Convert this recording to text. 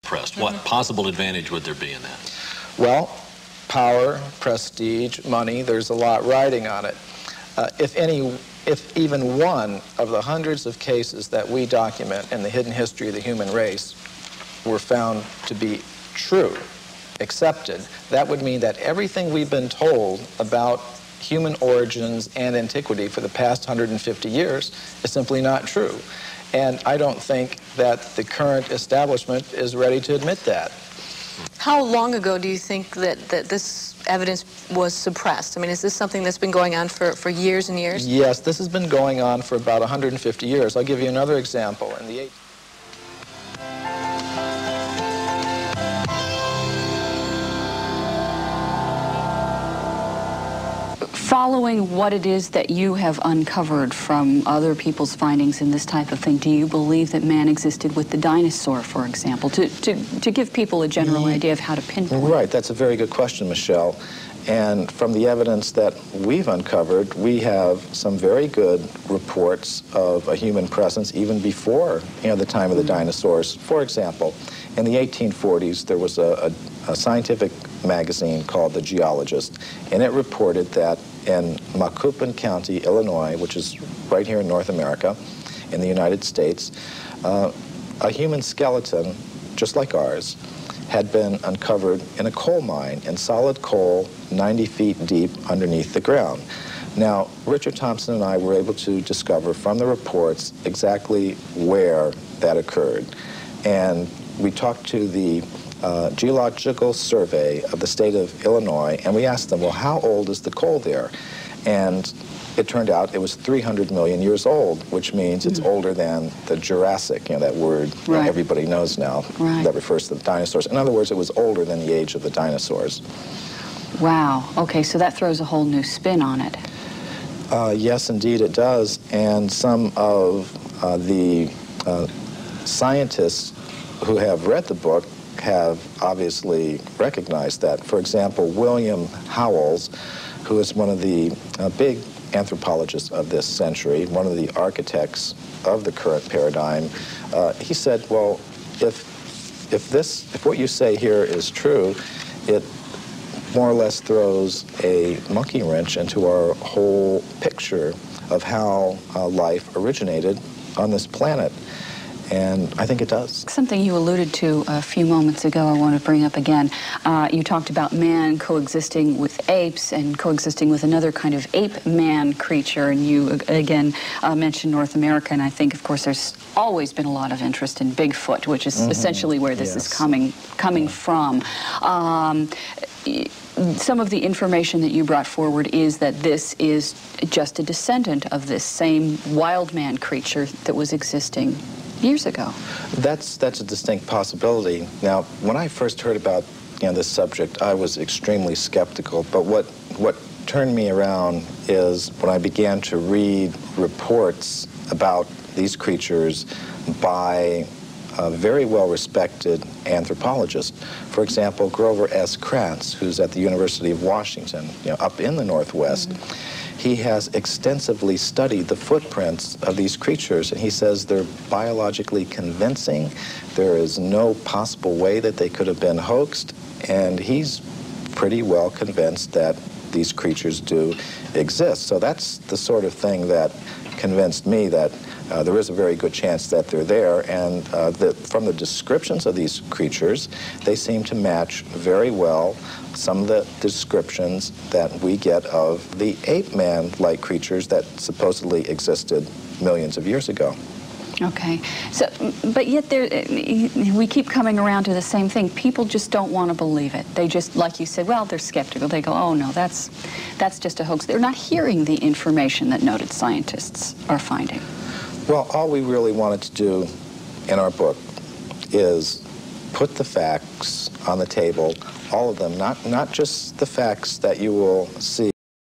pressed? What possible advantage would there be in that? Well, power, prestige, money, there's a lot riding on it. If even one of the hundreds of cases that we document in the hidden history of the human race were found to be true, accepted, that would mean that everything we've been told about human origins and antiquity for the past 150 years is simply not true. And I don't think that the current establishment is ready to admit that. How long ago do you think that this evidence was suppressed? I mean, is this something that's been going on for years and years? Yes, this has been going on for about 150 years. I'll give you another example. In the Following what it is that you have uncovered from other people's findings in this type of thing, do you believe that man existed with the dinosaur, for example, to give people a general idea of how to pinpoint? Right, that's a very good question, Michelle. And from the evidence that we've uncovered, we have some very good reports of a human presence even before, the time of the dinosaurs. For example, in the 1840s, there was a scientific magazine called The Geologist, and it reported that in Macoupin County, Illinois, which is right here in North America, in the United States, a human skeleton, just like ours, had been uncovered in a coal mine, in solid coal, 90 feet deep underneath the ground. Now, Richard Thompson and I were able to discover from the reports exactly where that occurred. And we talked to the Geological Survey of the state of Illinois, and we asked them, well, how old is the coal there? And it turned out it was 300 million years old, which means it's older than the Jurassic, that word everybody knows now, that refers to the dinosaurs. In other words, it was older than the age of the dinosaurs. Wow. Okay, so that throws a whole new spin on it. Yes, indeed it does. And some of the scientists who have read the book have obviously recognized that. For example, William Howells, who is one of the big anthropologists of this century, one of the architects of the current paradigm, he said, well, if what you say here is true, it more or less throws a monkey wrench into our whole picture of how life originated on this planet. And I think it does. Something you alluded to a few moments ago I want to bring up again. You talked about man coexisting with apes and coexisting with another kind of ape-man creature, and you again mentioned North America, and I think, of course, there's always been a lot of interest in Bigfoot, which is essentially where this is coming from. Some of the information that you brought forward is that this is just a descendant of this same wild man creature that was existing years ago. That's a distinct possibility. Now, when I first heard about this subject, I was extremely skeptical. But what turned me around is when I began to read reports about these creatures by very well-respected anthropologists. For example, Grover S. Krantz, who's at the University of Washington, up in the Northwest. He has extensively studied the footprints of these creatures, and he says they're biologically convincing. There is no possible way that they could have been hoaxed, and he's pretty well convinced that these creatures do exist. So that's the sort of thing that convinced me that there is a very good chance that they're there, and from the descriptions of these creatures, they seem to match very well some of the descriptions that we get of the ape-man-like creatures that supposedly existed millions of years ago. Okay, so, but yet we keep coming around to the same thing. People just don't want to believe it. They just, like you said, well, they're skeptical. They go, oh no, that's just a hoax. They're not hearing the information that noted scientists are finding. Well, all we really wanted to do in our book is put the facts on the table, all of them, not just the facts that you will see